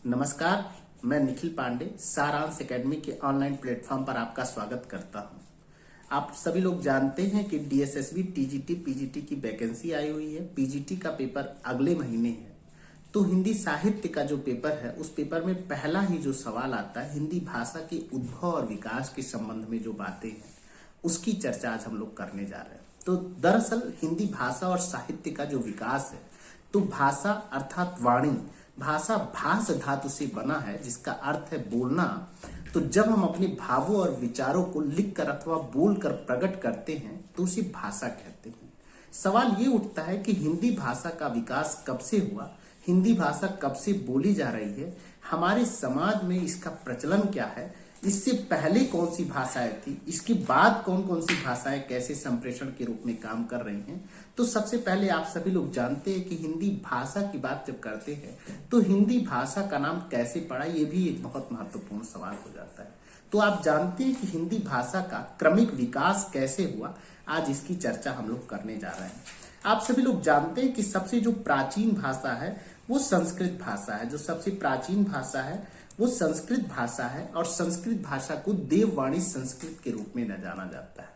नमस्कार, मैं निखिल पांडे सारांश एकेडमी के ऑनलाइन प्लेटफॉर्म पर आपका स्वागत करता हूं। आप सभी लोग जानते हैं कि डीएसएसबी टीजीटी पीजीटी की वैकेंसी आई हुई है। पीजीटी का पेपर अगले महीने है। तो हिंदी साहित्य का जो पेपर है उस पेपर में पहला ही जो सवाल आता है, हिंदी भाषा के उद्भव और विकास के संबंध में जो बातें हैं उसकी चर्चा आज हम लोग करने जा रहे हैं। तो दरअसल हिंदी भाषा और साहित्य का जो विकास है, तो भाषा अर्थात वाणी, भाषा भाष धातु से बना है जिसका अर्थ है बोलना। तो जब हम अपने भावों और विचारों को लिखकर अथवा बोलकर प्रकट करते हैं तो उसे भाषा कहते हैं। सवाल ये उठता है कि हिंदी भाषा का विकास कब से हुआ, हिंदी भाषा कब से बोली जा रही है, हमारे समाज में इसका प्रचलन क्या है, इससे पहले कौन सी भाषाएं थी, इसके बाद कौन कौन सी भाषाएं कैसे संप्रेषण के रूप में काम कर रही हैं। तो सबसे पहले आप सभी लोग जानते हैं कि हिंदी भाषा की बात जब करते हैं तो हिंदी भाषा का नाम कैसे पड़ा, ये भी एक बहुत महत्वपूर्ण सवाल हो जाता है। तो आप जानते हैं कि हिंदी भाषा का क्रमिक विकास कैसे हुआ, आज इसकी चर्चा हम लोग करने जा रहे हैं। आप सभी लोग जानते हैं कि सबसे जो प्राचीन भाषा है वो संस्कृत भाषा है। जो सबसे प्राचीन भाषा है वो संस्कृत भाषा है और संस्कृत भाषा को देववाणी संस्कृत के रूप में जाना जाता है।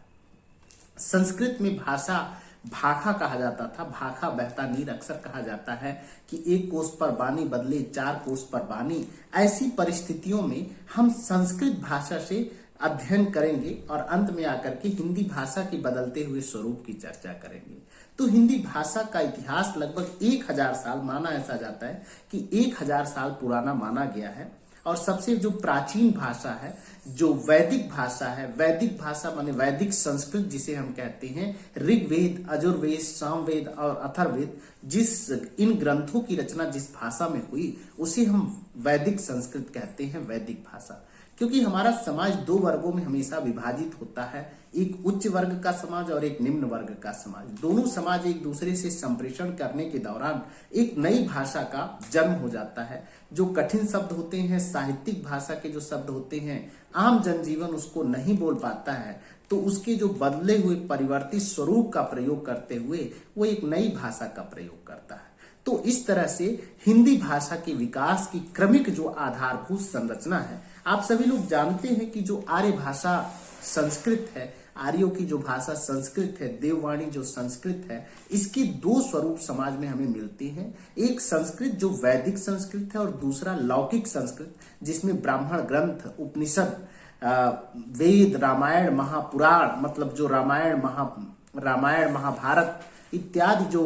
संस्कृत में भाषा भाखा कहा जाता था। भाखा बहता नीर अक्सर कहा जाता है कि एक कोस पर बानी बदले चार कोस पर बानी। ऐसी परिस्थितियों में हम संस्कृत भाषा से अध्ययन करेंगे और अंत में आकर के हिंदी भाषा के बदलते हुए स्वरूप की चर्चा करेंगे। तो हिंदी भाषा का इतिहास लगभग 1000 साल माना, ऐसा जाता है कि 1000 साल पुराना माना गया है। और सबसे जो प्राचीन भाषा है, जो वैदिक भाषा है, वैदिक भाषा माने वैदिक संस्कृत जिसे हम कहते हैं, ऋग्वेद, यजुर्वेद, सामवेद और अथर्ववेद, जिस इन ग्रंथों की रचना जिस भाषा में हुई उसे हम वैदिक संस्कृत कहते हैं, वैदिक भाषा। क्योंकि हमारा समाज दो वर्गों में हमेशा विभाजित होता है, एक उच्च वर्ग का समाज और एक निम्न वर्ग का समाज। दोनों समाज एक दूसरे से संप्रेषण करने के दौरान एक नई भाषा का जन्म हो जाता है। जो कठिन शब्द होते हैं, साहित्यिक भाषा के जो शब्द होते हैं, आम जनजीवन उसको नहीं बोल पाता है, तो उसके जो बदले हुए परिवर्तित स्वरूप का प्रयोग करते हुए वो एक नई भाषा का प्रयोग करता है। तो इस तरह से हिंदी भाषा के विकास की क्रमिक जो आधारभूत संरचना है, आप सभी लोग जानते हैं कि जो आर्य भाषा संस्कृत है, आर्यों की जो भाषा संस्कृत है, देववाणी जो संस्कृत है, इसके दो स्वरूप समाज में हमें मिलते हैं। एक संस्कृत जो वैदिक संस्कृत है और दूसरा लौकिक संस्कृत जिसमें ब्राह्मण ग्रंथ, उपनिषद, वेद, रामायण, महापुराण, मतलब जो रामायण महाभारत इत्यादि जो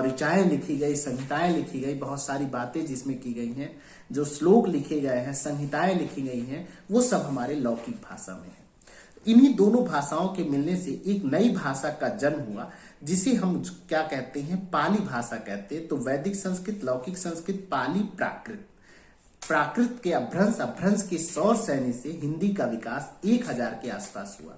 ऋचाएं लिखी गई, संहिताएं लिखी गई, बहुत सारी बातें जिसमें की गई हैं, जो श्लोक लिखे गए हैं, संहिताएं लिखी गई हैं, वो सब हमारे लौकिक भाषा में है। इन्हीं दोनों भाषाओं के मिलने से एक नई भाषा का जन्म हुआ जिसे हम क्या कहते हैं, पाली भाषा कहते हैं। तो वैदिक संस्कृत, लौकिक संस्कृत, पाली, प्राकृत। प्राकृत के अपभ्रंश के सौर सैन्य से हिंदी का विकास 1000 के आसपास हुआ।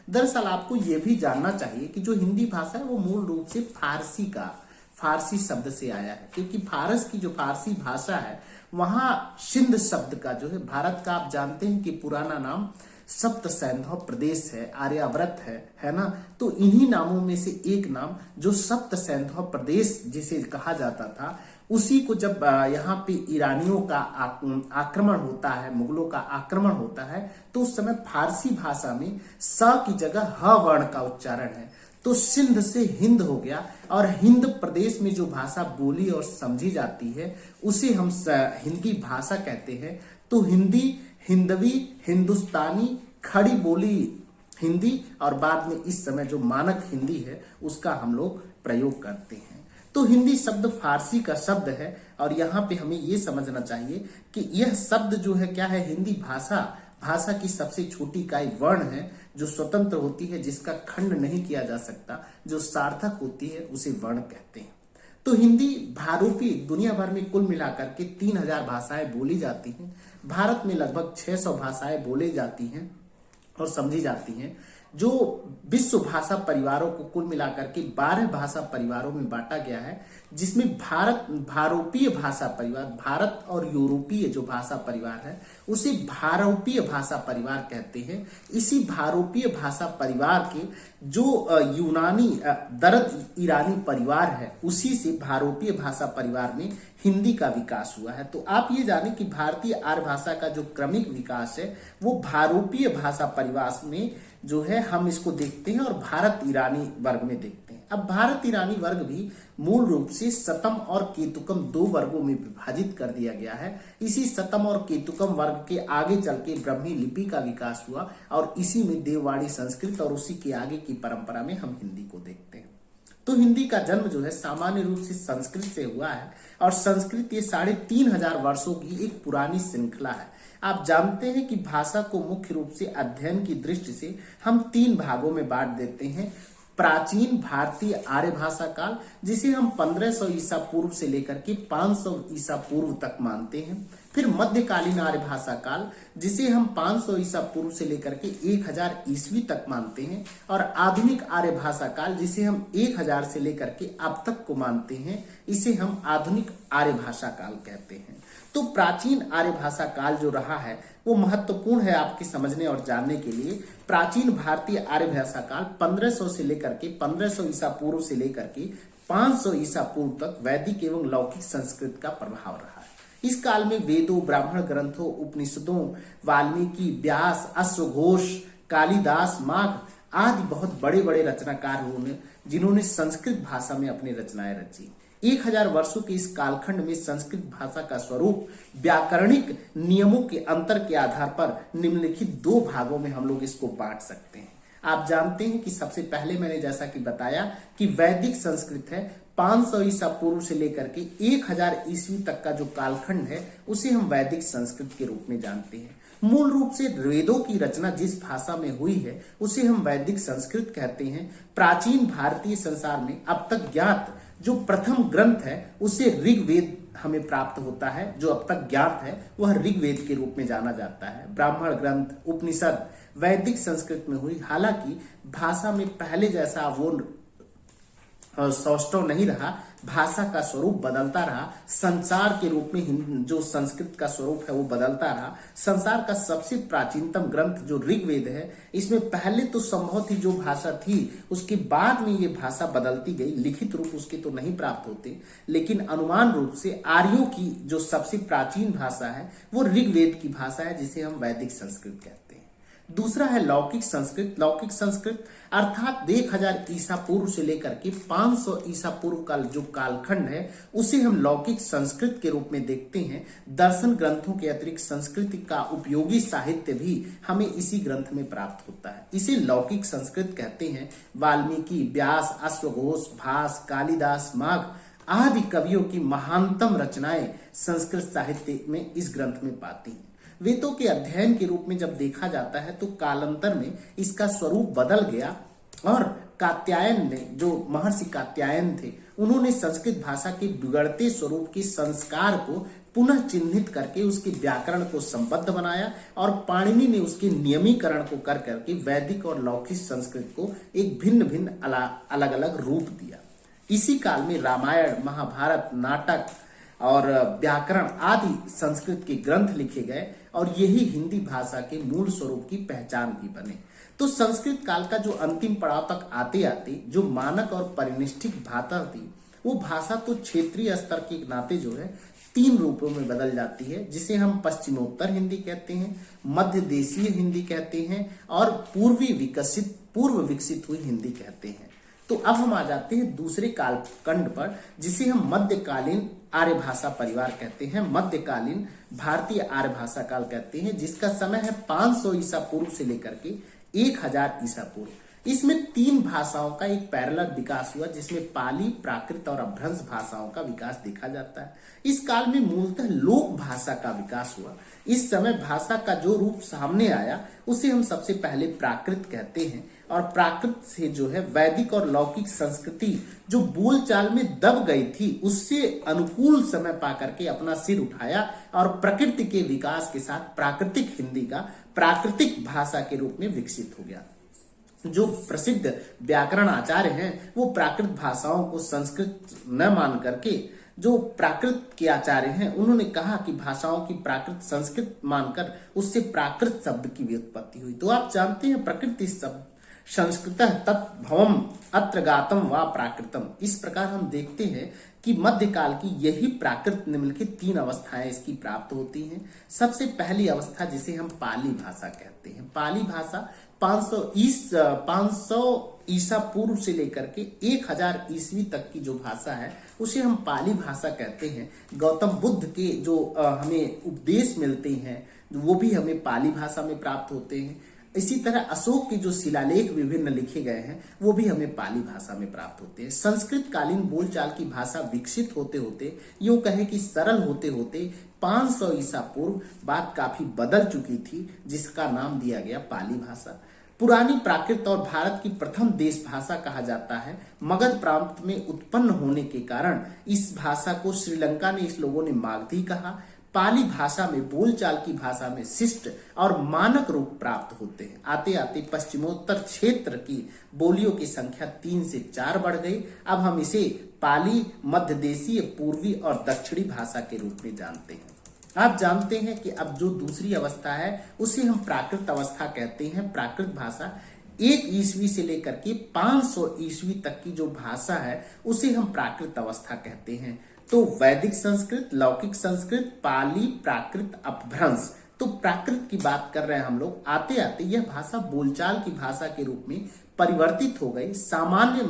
दरअसल आपको यह भी जानना चाहिए कि जो हिंदी भाषा है वो मूल रूप से फारसी शब्द से आया है। क्योंकि फारस की जो फारसी भाषा है वहां सिंध शब्द का जो है, भारत का आप जानते हैं कि पुराना नाम सप्त सैंधव प्रदेश है, आर्यावर्त है ना। तो इन्हीं नामों में से एक नाम जो सप्त सैंधव प्रदेश जिसे कहा जाता था, उसी को जब यहाँ पे ईरानियों का आक्रमण होता है, मुगलों का आक्रमण होता है, तो उस समय फारसी भाषा में स की जगह ह वर्ण का उच्चारण है, तो सिंध से हिंद हो गया। और हिंद प्रदेश में जो भाषा बोली और समझी जाती है उसे हम हिंदी भाषा कहते हैं। तो हिंदी, हिंदवी, हिंदुस्तानी, खड़ी बोली हिंदी और बाद में इस समय जो मानक हिंदी है उसका हम लोग प्रयोग करते हैं। तो हिंदी शब्द फारसी का शब्द है और यहाँ पे हमें ये समझना चाहिए कि यह शब्द जो है क्या है, हिंदी भाषा की सबसे छोटी इकाई वर्ण है, जो स्वतंत्र होती है, जिसका खंड नहीं किया जा सकता, जो सार्थक होती है, उसे वर्ण कहते हैं। तो हिंदी भारूपी दुनिया भर में कुल मिलाकर के 3000 भाषाएं बोली जाती हैं। भारत में लगभग 600 भाषाएं बोली जाती हैं और समझी जाती हैं। जो विश्व भाषा परिवारों को कुल मिलाकर के 12 भाषा परिवारों में बांटा गया है, जिसमें भारोपीय भाषा परिवार, भारत और यूरोपीय जो भाषा परिवार है उसे भारोपीय भाषा परिवार कहते हैं। इसी भारोपीय भाषा परिवार के जो यूनानी दरद ईरानी परिवार है, उसी से भारोपीय भाषा परिवार में हिंदी का विकास हुआ है। तो आप ये जानें कि भारतीय आर्य भाषा का जो क्रमिक विकास है वो भारोपीय भाषा परिवार में जो है हम इसको देखते हैं और भारत ईरानी वर्ग में देखते हैं। अब भारत ईरानी वर्ग भी मूल रूप से शतम और केतुकम 2 वर्गों में विभाजित कर दिया गया है। इसी शतम और केतुकम वर्ग के आगे चल के ब्राह्मी लिपि का विकास हुआ और इसी में देववाणी संस्कृत और उसी के आगे की परंपरा में हम हिंदी को देखते हैं। तो हिंदी का जन्म जो है सामान्य रूप से संस्कृत से हुआ है और संस्कृत ये 3500 वर्षों की एक पुरानी श्रृंखला है। आप जानते हैं कि भाषा को मुख्य रूप से अध्ययन की दृष्टि से हम 3 भागों में बांट देते हैं। प्राचीन भारतीय आर्य भाषा काल, जिसे हम 1500 ईसा पूर्व से लेकर के 500 ईसा पूर्व तक मानते हैं। फिर मध्यकालीन आर्य भाषा काल, जिसे हम 500 ईसा पूर्व से लेकर के 1000 ईस्वी तक मानते हैं। और आधुनिक आर्य भाषा काल, जिसे हम 1000 से लेकर के अब तक को मानते हैं, इसे हम आधुनिक आर्य भाषा काल कहते हैं। तो प्राचीन आर्य भाषा काल जो रहा है वो महत्वपूर्ण है आपके समझने और जानने के लिए। प्राचीन भारतीय आर्य भाषा काल 1500 से लेकर के 1500 ईसा पूर्व से लेकर के 500 ईसा पूर्व तक वैदिक एवं लौकिक संस्कृत का प्रभाव रहा है। इस काल में वेदों, ब्राह्मण ग्रंथों, उपनिषदों, वाल्मीकि, व्यास, अश्वघोष, कालिदास, माघ आदि बहुत बड़े बड़े रचनाकार हुए जिन्होंने संस्कृत भाषा में अपनी रचनाएं रची। 1000 वर्षों के इस कालखंड में संस्कृत भाषा का स्वरूप व्याकरणिक नियमों के अंतर के आधार पर निम्नलिखित 2 भागों में हम लोग इसको बांट सकते हैं। आप जानते हैं कि सबसे पहले मैंने जैसा कि बताया कि वैदिक संस्कृत है, 500 ईसा पूर्व से लेकर के 1000 ईस्वी तक का जो कालखंड है उसे हम वैदिक संस्कृत के रूप में जानते हैं। मूल रूप से वेदों की रचना जिस भाषा में हुई है उसे हम वैदिक संस्कृत कहते हैं। प्राचीन भारतीय संसार में अब तक ज्ञात जो प्रथम ग्रंथ है उसे ऋग्वेद हमें प्राप्त होता है। जो अब तक ज्ञात है वह ऋग्वेद के रूप में जाना जाता है। ब्राह्मण ग्रंथ, उपनिषद वैदिक संस्कृत में हुई। हालांकि भाषा में पहले जैसा वो सौष्ठव नहीं रहा, भाषा का स्वरूप बदलता रहा। संसार के रूप में जो संस्कृत का स्वरूप है वो बदलता रहा। संसार का सबसे प्राचीनतम ग्रंथ जो ऋग्वेद है, इसमें पहले तो संभव थी जो भाषा थी, उसके बाद में ये भाषा बदलती गई। लिखित रूप उसके तो नहीं प्राप्त होते, लेकिन अनुमान रूप से आर्यों की जो सबसे प्राचीन भाषा है वो ऋग्वेद की भाषा है, जिसे हम वैदिक संस्कृत कहते हैं। दूसरा है लौकिक संस्कृत। लौकिक संस्कृत अर्थात 1000 ईसा पूर्व से लेकर के 500 ईसा पूर्व का जो कालखंड है उसे हम लौकिक संस्कृत के रूप में देखते हैं। दर्शन ग्रंथों के अतिरिक्त संस्कृत का उपयोगी साहित्य भी हमें इसी ग्रंथ में प्राप्त होता है, इसे लौकिक संस्कृत कहते हैं। वाल्मीकि, व्यास, अश्वघोष, भास, कालिदास, माघ आदि कवियों की महानतम रचनाएं संस्कृत साहित्य में इस ग्रंथ में पाती हैं। वेदों के अध्ययन के रूप में जब देखा जाता है तो कालांतर में इसका स्वरूप बदल गया और कात्यायन ने, जो महर्षि कात्यायन थे, उन्होंने संस्कृत भाषा के बिगड़ते स्वरूप के संस्कार को पुनः चिन्हित करके उसके व्याकरण को संबद्ध बनाया और पाणिनि ने उसके नियमीकरण को कर करके वैदिक और लौकिक संस्कृत को एक भिन्न भिन्न अलग अलग रूप दिया। इसी काल में रामायण, महाभारत, नाटक और व्याकरण आदि संस्कृत के ग्रंथ लिखे गए और यही हिंदी भाषा के मूल स्वरूप की पहचान भी बने। तो संस्कृत काल का जो अंतिम पड़ाव तक आते आते जो मानक और परिनिष्ठित भाषा थी, वो भाषा तो क्षेत्रीय स्तर के नाते जो है 3 रूपों में बदल जाती है, जिसे हम पश्चिमोत्तर हिंदी कहते हैं, मध्य देशीय हिंदी कहते हैं और पूर्व विकसित हुई हिंदी कहते हैं। तो अब हम आ जाते हैं दूसरे कालखंड पर, जिसे हम मध्यकालीन आर्य भाषा परिवार कहते हैं, मध्यकालीन भारतीय आर्य भाषा काल कहते हैं, जिसका समय है 500 ईसा पूर्व से लेकर के 1000 ईसा पूर्व। इसमें 3 भाषाओं का एक पैरेलल विकास हुआ, जिसमें पाली, प्राकृत और अपभ्रंश भाषाओं का विकास देखा जाता है। इस काल में मूलतः लोक भाषा का विकास हुआ। इस समय भाषा का जो रूप सामने आया उसे हम सबसे पहले प्राकृत कहते हैं और प्राकृत से जो है वैदिक और लौकिक संस्कृति जो बोलचाल में दब गई थी, उससे अनुकूल समय पाकर के अपना सिर उठाया और प्रकृति के विकास के साथ प्राकृतिक हिंदी का प्राकृतिक भाषा के रूप में विकसित हो गया। जो प्रसिद्ध व्याकरण आचार्य हैं वो प्राकृत भाषाओं को संस्कृत न मान करके जो प्राकृत के आचार्य हैं उन्होंने कहा कि भाषाओं की प्राकृत संस्कृत मानकर उससे प्राकृत शब्द की व्युत्पत्ति हुई। तो आप जानते हैं प्रकृति शब्द संस्कृतः तत्भवम अत्र गातम व प्राकृतम। इस प्रकार हम देखते हैं कि मध्यकाल की यही प्राकृत निम्नलिखित 3 अवस्थाएं इसकी प्राप्त होती हैं। सबसे पहली अवस्था जिसे हम पाली भाषा कहते हैं। पाली भाषा 500 ईसा पूर्व से लेकर के 1000 ईस्वी तक की जो भाषा है उसे हम पाली भाषा कहते हैं। गौतम बुद्ध के जो हमें उपदेश मिलते हैं वो भी हमें पाली भाषा में प्राप्त होते हैं। इसी तरह अशोक के जो शिलालेख विभिन्न लिखे गए हैं वो भी हमें पाली भाषा में प्राप्त होते हैं। संस्कृत कालीन बोलचाल की भाषा विकसित होते होते यूं कहे कि सरल होते होते 500 ईसा पूर्व बात काफी बदल चुकी थी, जिसका नाम दिया गया पाली भाषा। पुरानी प्राकृत और भारत की प्रथम देश भाषा कहा जाता है। मगध प्रांत में उत्पन्न होने के कारण इस भाषा को श्रीलंका में इस लोगों ने मागधी कहा। पाली भाषा में बोलचाल की भाषा में शिष्ट और मानक रूप प्राप्त होते हैं। आते आते पश्चिमोत्तर क्षेत्र की बोलियों की संख्या 3 से 4 बढ़ गई। अब हम इसे पाली मध्य देशीय पूर्वी और दक्षिणी भाषा के रूप में जानते हैं। आप जानते हैं कि अब जो दूसरी अवस्था है उसे हम प्राकृत अवस्था कहते हैं। प्राकृत भाषा 1 ईस्वी से लेकर के 500 ईस्वी तक की जो भाषा है उसे हम प्राकृत अवस्था कहते हैं। तो वैदिक संस्कृत, लौकिक संस्कृत, पाली, प्राकृत, अपभ्रंश। तो प्राकृत की बात कर रहे हैं हम लोग। आते आते यह भाषा बोलचाल की भाषा के रूप में परिवर्तित हो गई। सामान्य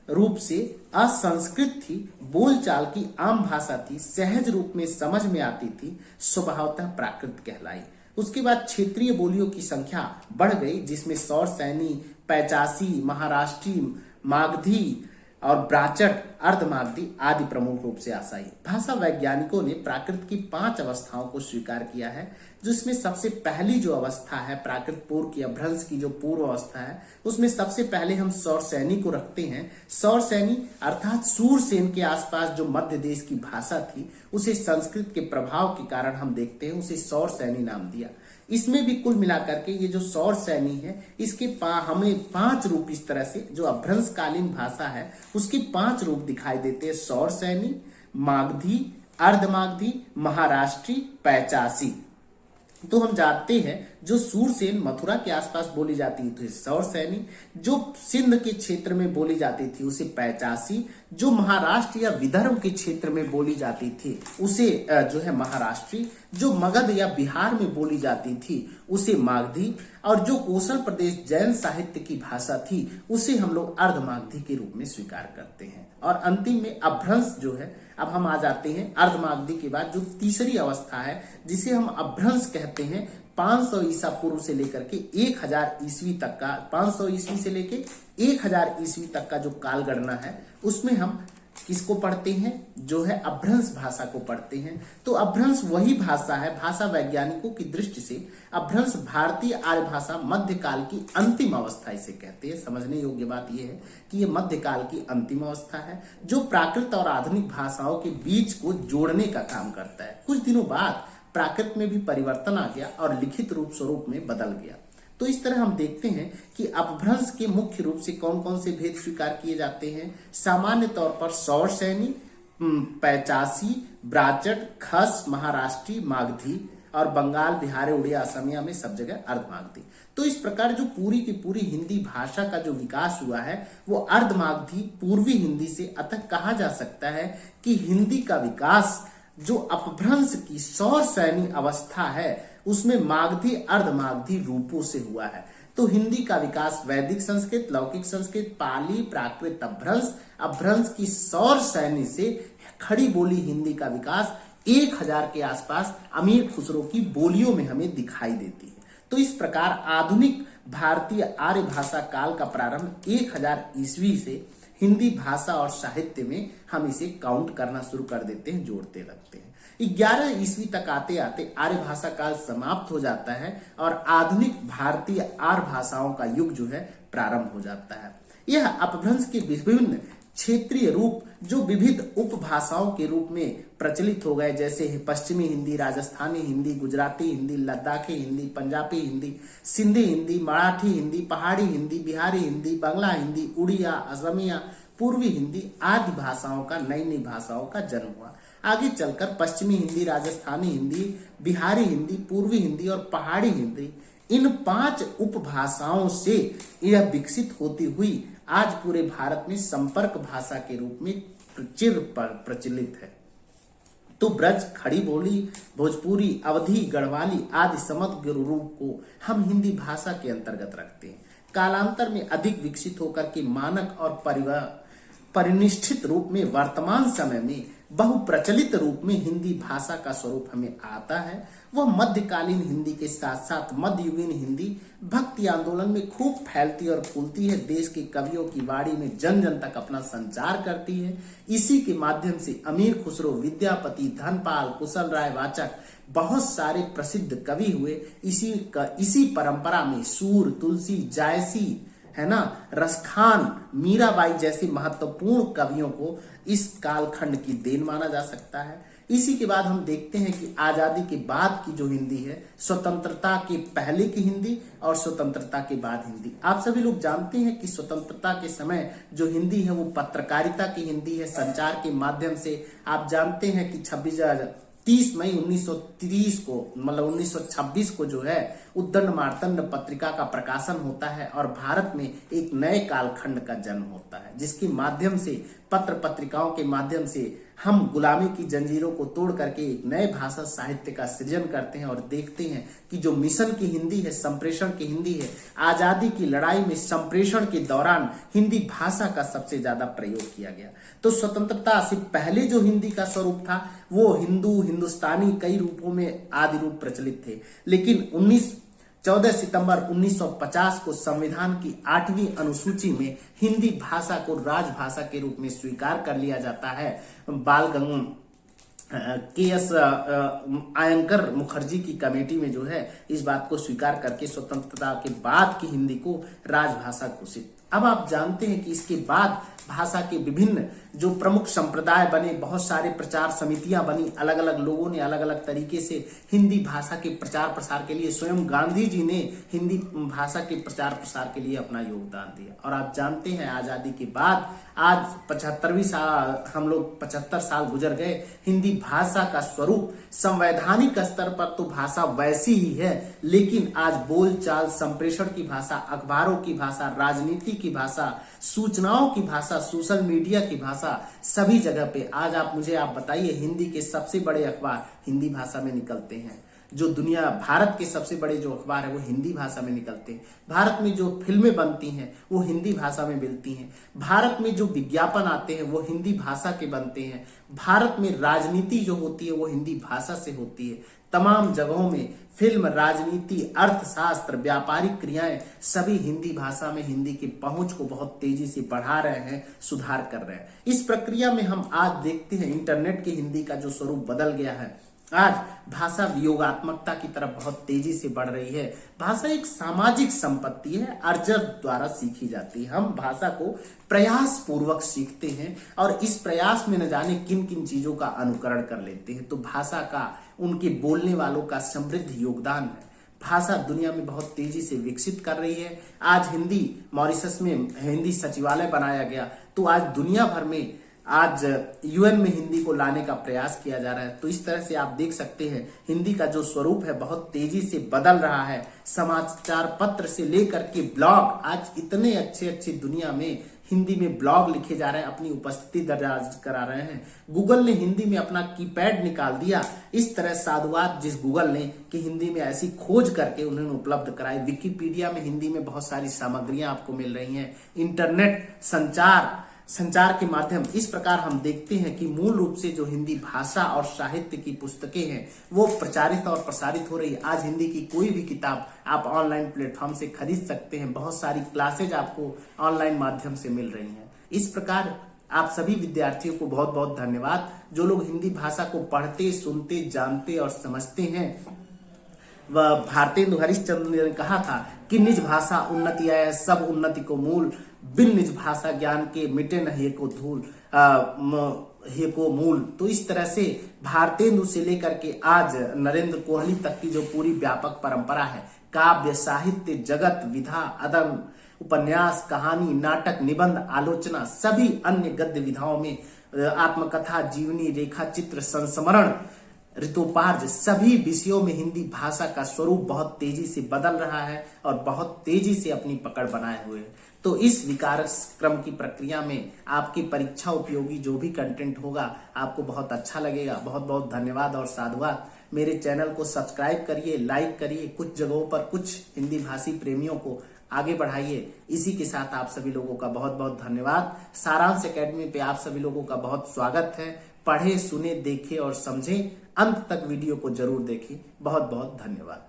रूप से असंस्कृत थी, बोलचाल की आम भाषा थी, सहज रूप में समझ में आती थी, स्वभावतः प्राकृत कहलाई। उसके बाद क्षेत्रीय बोलियों की संख्या बढ़ गई, जिसमें सौर सैनी, पैचासी, महाराष्ट्री, मागधी और ब्राचट, अर्धमागधी आदि प्रमुख रूप से आशाई। भाषा वैज्ञानिकों ने प्राकृत की 5 अवस्थाओं को स्वीकार किया है, जिसमें सबसे पहली जो अवस्था है प्राकृत पूर्व की अपभ्रंश की जो पूर्व अवस्था है उसमें सबसे पहले हम सौर सैनी को रखते हैं। सौर सैनी अर्थात सूरसेन के आसपास जो मध्य देश की भाषा थी उसे संस्कृत के प्रभाव के कारण हम देखते हैं उसे सौर सैनी नाम दिया। इसमें भी कुल मिलाकर के ये जो सौर सैनी है इसके हमें 5 रूप इस तरह से जो अपभ्रंशकालीन भाषा है उसके 5 रूप दिखाई देते हैं। सौर सैनी, मागधी, अर्धमागधी, महाराष्ट्री, पैचासी। तो हम जानते हैं जो सूरसेन मथुरा के आसपास बोली जाती थी सौर सैनी, जो सिंध के क्षेत्र में बोली जाती थी उसे पैचासी, जो महाराष्ट्र या विदर्भ के क्षेत्र में बोली जाती थी उसे जो है महाराष्ट्री, जो मगध या बिहार में बोली जाती थी उसे मागधी, और जो कोसल प्रदेश जैन साहित्य की भाषा थी उसे हम लोग अर्धमागधी के रूप में स्वीकार करते हैं। और अंतिम में अपभ्रंश जो है, अब हम आ जाते हैं अर्धमागधी के बाद जो तीसरी अवस्था है जिसे हम अपभ्रंश कहते हैं। 500 ईसा पूर्व से लेकर के 1000 ईस्वी तक का, 500 ईस्वी से लेके 1000 ईस्वी तक का जो काल गणना है उसमें हम किसको पढ़ते हैं, जो है अपभ्रंश भाषा को पढ़ते हैं। तो अपभ्रंश वही भाषा है, भाषा वैज्ञानिकों की दृष्टि से अपभ्रंश भारतीय आर्य भाषा मध्यकाल की अंतिम अवस्था इसे कहते हैं। समझने योग्य बात यह है कि यह मध्यकाल की अंतिम अवस्था है जो प्राकृत और आधुनिक भाषाओं के बीच को जोड़ने का काम करता है। कुछ दिनों बाद प्राकृत में भी परिवर्तन आ गया और लिखित रूप स्वरूप में बदल गया। तो इस तरह हम देखते हैं कि अपभ्रंश के मुख्य रूप से कौन कौन से भेद स्वीकार किए जाते हैं। सामान्य तौर पर सौर सैनी, पैचासी, ब्राचट, खस, महाराष्ट्री, मागधी, और बंगाल, बिहार, उड़िया, असमिया में सब जगह अर्धमागधी। तो इस प्रकार जो पूरी की पूरी हिंदी भाषा का जो विकास हुआ है वो अर्धमागधी पूर्वी हिंदी से, अतः कहा जा सकता है कि हिंदी का विकास जो अपभ्रंश की सौर सैनी अवस्था है उसमें मागधी अर्धमागधी रूपों से हुआ है। तो हिंदी का विकास वैदिक संस्कृत, लौकिक संस्कृत, पाली, प्राकृत, अपभ्रंश की सौर सैनी से खड़ी बोली हिंदी का विकास 1000 के आसपास अमीर खुसरो की बोलियों में हमें दिखाई देती है। तो इस प्रकार आधुनिक भारतीय आर्य भाषा काल का प्रारंभ 1000 ईस्वी से हिंदी भाषा और साहित्य में हम इसे काउंट करना शुरू कर देते हैं, जोड़ते लगते हैं। 11 ईस्वी तक आते आते आर्य भाषा काल समाप्त हो जाता है और आधुनिक भारतीय आर्य भाषाओं का युग जो है प्रारंभ हो जाता है। यह अपभ्रंश के विभिन्न क्षेत्रीय रूप जो विविध उपभाषाओं के रूप में प्रचलित हो गए, जैसे पश्चिमी हिंदी, राजस्थानी हिंदी, गुजराती हिंदी, लद्दाखी हिंदी, पंजाबी हिंदी, सिंधी हिंदी, मराठी हिंदी, पहाड़ी हिंदी, बिहारी हिंदी, बांग्ला हिंदी, उड़िया, असमिया, पूर्वी हिंदी आदि भाषाओं का, नई नई भाषाओं का जन्म हुआ। आगे चलकर पश्चिमी हिंदी, राजस्थानी हिंदी, बिहारी हिंदी, पूर्वी हिंदी और पहाड़ी हिंदी, इन 5 उपभाषाओं से यह विकसित होती हुई आज पूरे भारत में संपर्क भाषा के रूप में चिर प्रचलित है। तो ब्रज, खड़ी बोली, भोजपुरी, अवधी, गढ़वाली आदि समग्र रूप को हम हिंदी भाषा के अंतर्गत रखते हैं। कालांतर में अधिक विकसित होकर के मानक और परिनिष्ठित रूप में वर्तमान समय में बहुप्रचलित रूप में हिंदी भाषा का स्वरूप हमें आता है। वह मध्यकालीन हिंदी के साथ साथ मध्ययुगीन हिंदी भक्ति आंदोलन में खूब फैलती और फूलती है। देश के कवियों की वाणी में जन जन तक अपना संचार करती है। इसी के माध्यम से अमीर खुसरो, विद्यापति, धनपाल, कुशल राय वाचक बहुत सारे प्रसिद्ध कवि हुए। इसी परंपरा में सूर, तुलसी, जायसी, है ना, रसखान, मीराबाई जैसे महत्वपूर्ण कवियों को इस कालखंड की देन माना जा सकता है। इसी के बाद हम देखते हैं कि आजादी के बाद की जो हिंदी है, स्वतंत्रता के पहले की हिंदी और स्वतंत्रता के बाद हिंदी। आप सभी लोग जानते हैं कि स्वतंत्रता के समय जो हिंदी है वो पत्रकारिता की हिंदी है, संचार के माध्यम से। आप जानते हैं कि 30 मई 1930 को, मतलब 1926 को जो है उद्दंड मार्तंड पत्रिका का प्रकाशन होता है और भारत में एक नए कालखंड का जन्म होता है, जिसके माध्यम से पत्र पत्रिकाओं के माध्यम से हम गुलामी की जंजीरों को तोड़ करके एक नए भाषा साहित्य का सृजन करते हैं और देखते हैं कि जो मिशन की हिंदी है, संप्रेषण की हिंदी है, आजादी की लड़ाई में संप्रेषण के दौरान हिंदी भाषा का सबसे ज्यादा प्रयोग किया गया। तो स्वतंत्रता से पहले जो हिंदी का स्वरूप था वो हिंदू, हिंदुस्तानी कई रूपों में आदि रूप प्रचलित थे। लेकिन 14 सितंबर 1950 को संविधान की 8वीं अनुसूची में हिंदी भाषा को राजभाषा के रूप में स्वीकार कर लिया जाता है। बाल KS आयंकर मुखर्जी की कमेटी में जो है इस बात को स्वीकार करके स्वतंत्रता के बाद की हिंदी को राजभाषा घोषित। अब आप जानते हैं कि इसके बाद भाषा के विभिन्न जो प्रमुख संप्रदाय बने, बहुत सारे प्रचार समितियां बनी, अलग अलग लोगों ने अलग अलग तरीके से हिंदी भाषा के प्रचार प्रसार के लिए, स्वयं गांधी जी ने हिंदी भाषा के प्रचार प्रसार के लिए अपना योगदान दिया। और आप जानते हैं आजादी के बाद आज 75वीं साल, हम लोग 75 साल गुजर गए, हिंदी भाषा का स्वरूप संवैधानिक स्तर पर तो भाषा वैसी ही है, लेकिन आज बोलचाल, संप्रेषण की भाषा, अखबारों की भाषा, राजनीति की भाषा, सूचनाओं की भाषा, सोशल मीडिया की भाषा, सभी जगह पे आज आप बताइए हिंदी के सबसे बड़े अखबार हिंदी भाषा में निकलते हैं। जो दुनिया, भारत के सबसे बड़े जो अखबार है वो हिंदी भाषा में निकलते हैं। भारत में जो फिल्में बनती हैं वो हिंदी भाषा में मिलती हैं। भारत में जो विज्ञापन आते हैं वो हिंदी भाषा के बनते हैं। भारत में राजनीति जो होती है वो हिंदी भाषा से होती है। तमाम जगहों में फिल्म, राजनीति, अर्थशास्त्र, व्यापारिक क्रियाएं सभी हिंदी भाषा में हिंदी की पहुंच को बहुत तेजी से बढ़ा रहे हैं, सुधार कर रहे हैं। इस प्रक्रिया में हम आज देखते हैं इंटरनेट की हिंदी का जो स्वरूप बदल गया है। आज भाषा वियोगात्मकता की तरफ बहुत तेजी से बढ़ रही है। भाषा एक सामाजिक संपत्ति है, अर्जन द्वारा सीखी जाती है। हम भाषा को प्रयास पूर्वक सीखते हैं और इस प्रयास में न जाने किन किन चीजों का अनुकरण कर लेते हैं। तो भाषा का, उनके बोलने वालों का समृद्ध योगदान है। भाषा दुनिया में बहुत तेजी से विकसित कर रही है। आज हिंदी, मॉरिशस में हिंदी सचिवालय बनाया गया, तो आज दुनिया भर में आज UN में हिंदी को लाने का प्रयास किया जा रहा है। तो इस तरह से आप देख सकते हैं हिंदी का जो स्वरूप है बहुत तेजी से बदल रहा है। समाचार पत्र से लेकर के ब्लॉग, आज इतने अच्छे दुनिया में हिंदी में ब्लॉग लिखे जा रहे हैं, अपनी उपस्थिति दर्ज करा रहे हैं। गूगल ने हिंदी में अपना कीपैड निकाल दिया। इस तरह साधुवाद जिस गूगल ने कि हिंदी में ऐसी खोज करके उन्होंने उपलब्ध कराई। विकिपीडिया में हिंदी में बहुत सारी सामग्रियां आपको मिल रही हैं। इंटरनेट, संचार के माध्यम, इस प्रकार हम देखते हैं कि मूल रूप से जो हिंदी भाषा और साहित्य की पुस्तकें हैं वो प्रचारित और प्रसारित हो रही है। आज हिंदी की कोई भी किताब आप ऑनलाइन प्लेटफॉर्म से खरीद सकते हैं। बहुत सारी क्लासेज आपको ऑनलाइन माध्यम से मिल रही हैं। इस प्रकार आप सभी विद्यार्थियों को बहुत बहुत धन्यवाद, जो लोग हिंदी भाषा को पढ़ते, सुनते, जानते और समझते हैं। वह भारतेंदु हरिश्चंद्र ने कहा था कि निज भाषा उन्नति है, सब उन्नति को मूल। बिन निज भाषा ज्ञान के मिटे न हे को धूल हे को मूल। तो इस तरह से भारतेंदु से लेकर के आज नरेंद्र कोहली तक की जो पूरी व्यापक परंपरा है, काव्य साहित्य जगत विधा अदन उपन्यास कहानी नाटक निबंध आलोचना सभी अन्य गद्य विधाओं में आत्मकथा जीवनी रेखा चित्र संस्मरण ऋतुपार्ज सभी विषयों में हिंदी भाषा का स्वरूप बहुत तेजी से बदल रहा है और बहुत तेजी से अपनी पकड़ बनाए हुए है। तो इस विकास क्रम की प्रक्रिया में आपकी परीक्षा उपयोगी जो भी कंटेंट होगा आपको बहुत अच्छा लगेगा। बहुत बहुत धन्यवाद और साधुवाद। मेरे चैनल को सब्सक्राइब करिए, लाइक करिए, कुछ जगहों पर कुछ हिंदी भाषी प्रेमियों को आगे बढ़ाइए। इसी के साथ आप सभी लोगों का बहुत बहुत धन्यवाद। सारांश एकेडमी पे आप सभी लोगों का बहुत स्वागत है। पढ़े सुने देखे और समझे, अंत तक वीडियो को जरूर देखें। बहुत बहुत धन्यवाद।